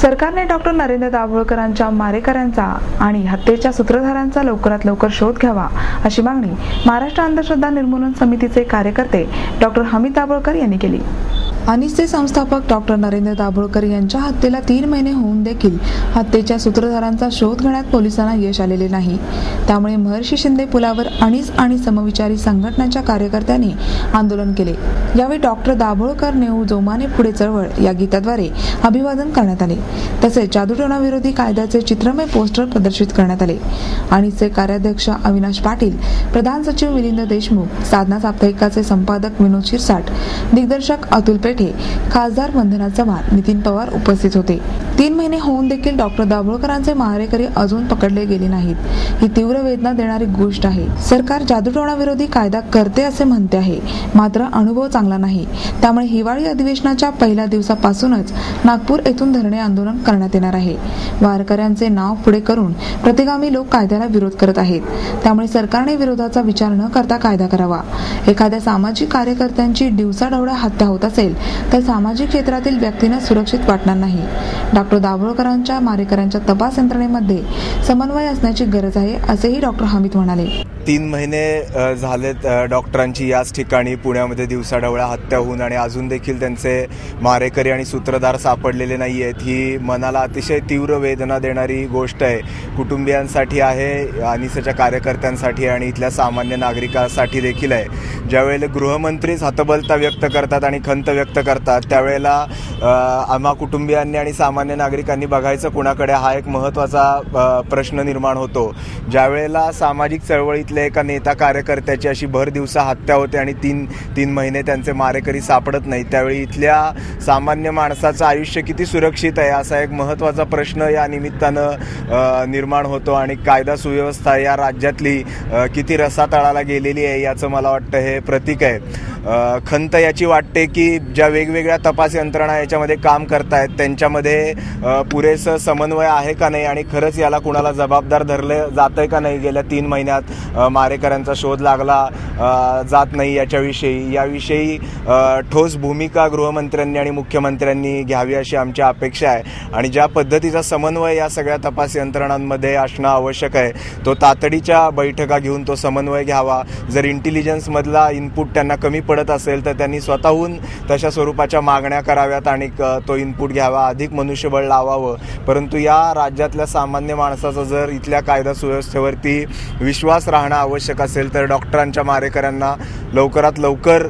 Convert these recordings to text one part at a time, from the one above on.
सरकारने डॉक्टर नरेंद्र दाभोळकरांच्या मारेकऱ्यांचा आणि हत्येच्या सूत्रधारांचा लवकरात लवकर शोध घ्यावा अशी मागणी महाराष्ट्र अंधश्रद्धा निर्मूलन समितीचे कार्यकर्ते डॉक्टर हमीद दाभोळकर यांनी केली। अनिसचे संस्थापक डॉक्टर नरेंद्र दाभोळकर यांच्या हत्येला 3 महिने होऊन देखील हत्येच्या सूत्रधारांचा शोध घेण्यात पोलिसांना यश आलेले नाही। त्यामुळे महर्षी शिंदे पुलावर अनिस आणि समविचारी संघटनांच्या कार्यकर्त्यांनी आंदोलन केले। यावेळी डॉक्टर दाभोळकर नेऊ जोमाने पुढे चळवळ या गीताद्वारे अभिवादन करण्यात आले। तसेच जादूटोणा विरोधी कायद्याचे चित्रमय पोस्टर प्रदर्शित करण्यात आले। अनिसचे कार्याध्यक्ष अविनाश पाटील, प्रधान सचिव मिलिंद देशमुख, साधना साप्ताहिकाचे संपादक विनोद शिरसाट, दिग्दर्शक अतुल पेठे, खासदार वंदना चव्हाण, नितीन पवार उपस्थित होते। 3 महिने होऊन देखील डॉक्टर दाभोळकरांचे मारेकरी अजून पकडले गेले नाहीत। ही तीव्र वेदना देणारी गोष्ट आहे। सरकार जादूटोणा विरोधी कायदा करते असे म्हणते आहे, मात्र अनुभव चांगला नाही। त्यामुळे हिवाळी अधिवेशनाच्या पहिल्या दिवसापासूनच नागपूर येथून धरणे आंदोलन करण्यात येणार आहे। वारकऱ्यांचे नाव पुढे करून प्रतिगामी लोक कायद्याला विरोध करत आहेत। त्यामुळे सरकारने विरोधाचा विचार न करता कायदा करावा। एखाद्या सामाजिक कार्यकर्त्यांची दिवसाढवळ्या हत्या होत असेल तर सामाजिक क्षेत्रातील व्यक्तींना सुरक्षित वाटणार नाही। डॉक्टर दाभोळकरांच्या मारेकऱ्यांच्या तपास यंत्रणेमध्ये समन्वय असण्याची गरज आहे असेही डॉक्टर हमीद म्हणाले। 3 महिने झालेत डॉक्टरांची याच ठिकाणी पुण्यामध्ये दिवसाढवळ्या हत्या होऊन आणि अजून देखील त्यांचे मारेकरी आणि सूत्रधार सापडलेले नाही आहेत। ही मनाला अतिशय तीव्र वेदना देणारी गोष्ट आहे। कुटुंबियांसाठी आहे, अनिसच्या कार्यकर्त्यांसाठी आणि इथल्या सामान्य नागरिकांसाठी देखील आहे। ज्यावेळेला गृहमंत्रीच हतबलता व्यक्त करतात आणि खंत व्यक्त करतात त्यावेळेला आम्हा कुटुंबियांनी आणि सामान्य नागरिकांनी बघायचं कुणाकडे हा एक महत्त्वाचा प्रश्न निर्माण होतो। ज्यावेळेला सामाजिक चळवळीतल्या एका नेता कार्यकर्त्याची अशी भर दिवसा हत्या होते आणि 3 महिने त्यांचे मारेकरी सापडत नाही, त्यावेळी इथल्या सामान्य माणसाचं आयुष्य किती सुरक्षित आहे असा एक महत्त्वाचा प्रश्न या निमित्तानं निर्माण होतो। आणि कायदा सुव्यवस्था या राज्यातली किती रसातळाला गेलेली आहे याचं मला वाटतं हे प्रतीक आहे। खंत याची वाटते की ज्या वेगवेगळ्या तपास यंत्रणा याच्यामध्ये काम करतायत त्यांच्यामध्ये पुरेसं समन्वय आहे का नाही आणि खरंच याला कुणाला जबाबदार धरलं जातंय का नाही। गेल्या 3 महिन्यात मारेकऱ्यांचा शोध लागला जात नाही याविषयी ठोस भूमिका गृहमंत्र्यांनी आणि मुख्यमंत्र्यांनी घ्यावी अशी आमची अपेक्षा आहे। आणि ज्या पद्धतीचा समन्वय या सगळ्या तपास यंत्रणांमध्ये असणं आवश्यक आहे तो तातडीच्या बैठका घेऊन तो समन्वय घ्यावा। जर इंटेलिजन्समधला इनपुट त्यांना कमी पडत असेल तर त्यांनी स्वतःहून तशा स्वरूपाच्या मागण्या कराव्यात आणि तो इनपुट घ्यावा, अधिक मनुष्यबळ लावावं। परंतु या राज्यातल्या सामान्य माणसाचा जर इथल्या कायदा सुव्यवस्थेवरती विश्वास राहणं आवश्यक असेल तर डॉक्टरांच्या मारेकऱ्यांना लवकरात लवकर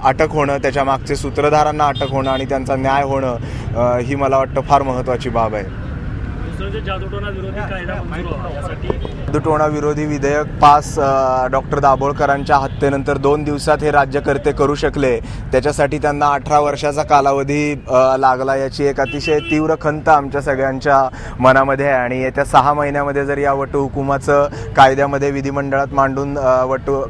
अटक होणं, त्याच्या मागचे सूत्रधारांना अटक होणं आणि त्यांचा न्याय होणं ही मला वाटतं फार महत्त्वाची बाब आहे। जादूटोणा विरोधी विधेयक पास डॉक्टर दाभोळकरांच्या हत्येनंतर 2 दिवसात हे राज्यकर्ते करू शकले, त्याच्यासाठी त्यांना 18 वर्षाचा कालावधी लागला। याची एक अतिशय तीव्र खंत आमच्या सगळ्यांच्या मनामध्ये आहे। आणि येत्या 6 महिन्यामध्ये जर या वटहुकुमाचं कायद्यामध्ये विधिमंडळात मांडून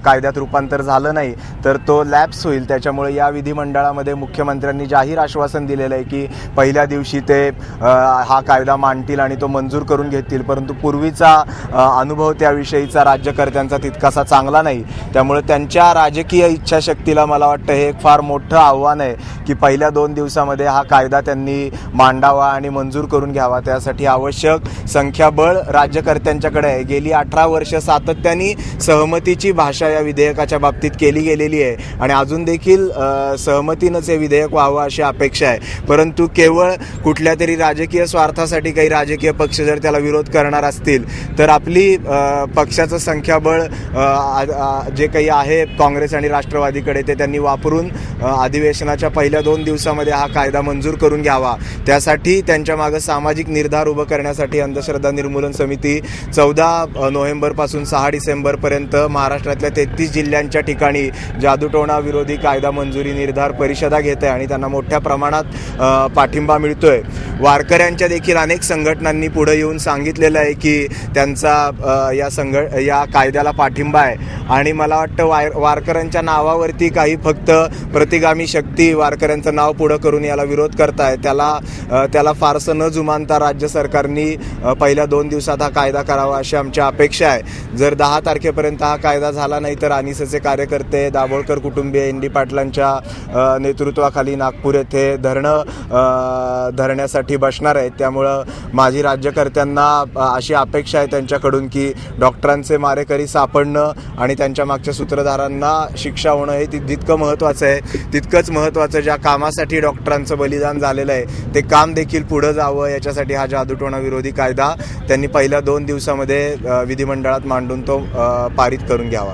कायद्यात रूपांतर झालं नाही तर तो लॅप्स होईल। त्याच्यामुळे या विधिमंडळामध्ये मुख्यमंत्र्यांनी जाहीर आश्वासन दिलेलं आहे की पहिल्या दिवशी ते हा कायदा मांडतील आणि तो मंजूर करून घेतील। परंतु पूर्वीचा अनुभव त्याविषयीचा राज्यकर्त्यांचा तितकासा चांगला नाही। त्यामुळे त्यांच्या राजकीय इच्छाशक्तीला मला वाटतं हे एक फार मोठं आव्हान आहे की पहिल्या 2 दिवसामध्ये हा कायदा त्यांनी मांडावा आणि मंजूर करून घ्यावा। त्यासाठी आवश्यक संख्याबळ राज्यकर्त्यांच्याकडे आहे। गेली 18 वर्ष सातत्याने सहमतीची भाषा या विधेयकाच्या बाबतीत केली गेलेली आहे आणि अजून देखील सहमतीनंच हे विधेयक व्हावं अशी अपेक्षा आहे। परंतु केवळ कुठल्या तरी राजकीय स्वार्थासाठी काही राजकीय पक्ष जर त्याला विरोध करणार असतील तर आपली पक्षाचं संख्याबळ जे काही आहे काँग्रेस आणि राष्ट्रवादीकडे ते त्यांनी वापरून अधिवेशनाच्या पहिल्या 2 दिवसामध्ये हा कायदा मंजूर करून घ्यावा। त्यासाठी त्यांच्या मागे सामाजिक निर्धार उभं करण्यासाठी अंधश्रद्धा निर्मूलन समिती 14 नोव्हेंबरपासून 6 डिसेंबरपर्यंत महाराष्ट्रातल्या 33 जिल्ह्यांच्या ठिकाणी जादूटोणा विरोधी कायदा मंजुरी निर्धार परिषदा घेत आहे आणि त्यांना मोठ्या प्रमाणात पाठिंबा मिळतोय। वारकऱ्यांच्या देखील अनेक संघटनांनी डॉक्टरांनी पुढे येऊन सांगितलेलं आहे की त्यांचा या कायद्याला पाठिंबा आहे आणि मला वाटतं वारकऱ्यांच्या नावावरती काही फक्त प्रतिगामी शक्ती वारकऱ्यांचं नाव पुढं करून याला विरोध करताय. त्याला फारसं न जुमानता राज्य सरकारनी पहिल्या 2 दिवसात हा कायदा करावा अशी आमची अपेक्षा आहे. जर 10 तारखेपर्यंत हा कायदा झाला नाही तर अनिसेचे कार्यकर्ते, दाभोळकर कुटुंबीय, इंडी पाटलांच्या नेतृत्वाखाली नागपूर येथे धरण्यासाठी बसणार आहेत. त्यामुळं माझी राज्यकर्त्यांना अशी अपेक्षा आहे त्यांच्याकडून की डॉक्टरांचे मारेकरी सापडणं आणि त्यांच्या मागच्या सूत्रधारांना शिक्षा होणं हे जितकं महत्त्वाचं आहे तितकंच महत्त्वाचं ज्या कामासाठी डॉक्टरांचं बलिदान झालेलं आहे ते काम देखील पुढं जावं याच्यासाठी हा जादूटोणा विरोधी कायदा त्यांनी पहिल्या 2 दिवसामध्ये विधिमंडळात मांडून तो पारित करून घ्यावा.